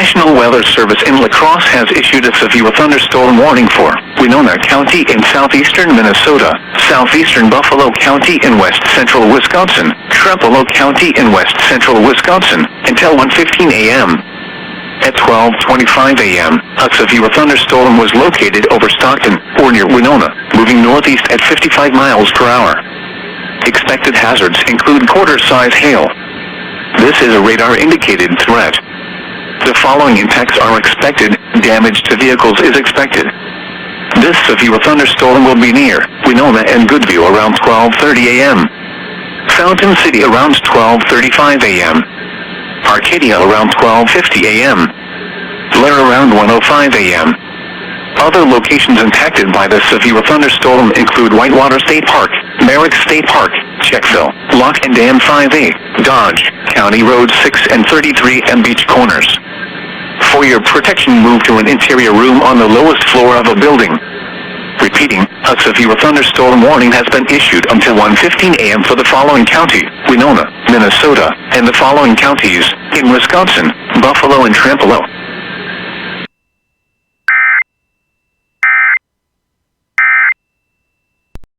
National Weather Service in La Crosse has issued a severe thunderstorm warning for Winona County in southeastern Minnesota, southeastern Buffalo County in west-central Wisconsin, Trempealeau County in west-central Wisconsin, until 1:15 a.m. At 12:25 a.m., a severe thunderstorm was located over Stockton, or near Winona, moving northeast at 55 miles per hour. Expected hazards include quarter-size hail. This is a radar-indicated threat. The following impacts are expected. Damage to vehicles is expected. This severe thunderstorm will be near Winona and Goodview around 12:30 a.m. Fountain City around 12:35 a.m. Arcadia around 12:50 a.m. Blair around 1:05 a.m. Other locations impacted by the severe thunderstorm include Whitewater State Park, Merrick State Park, Checkville, Lock and Dam 5A, Dodge, County Road 6 and 33 and Beach Corners. For your protection, move to an interior room on the lowest floor of a building. Repeating, a severe thunderstorm warning has been issued until 1:15 a.m. for the following county, Winona, Minnesota, and the following counties, in Wisconsin, Buffalo and Trempealeau.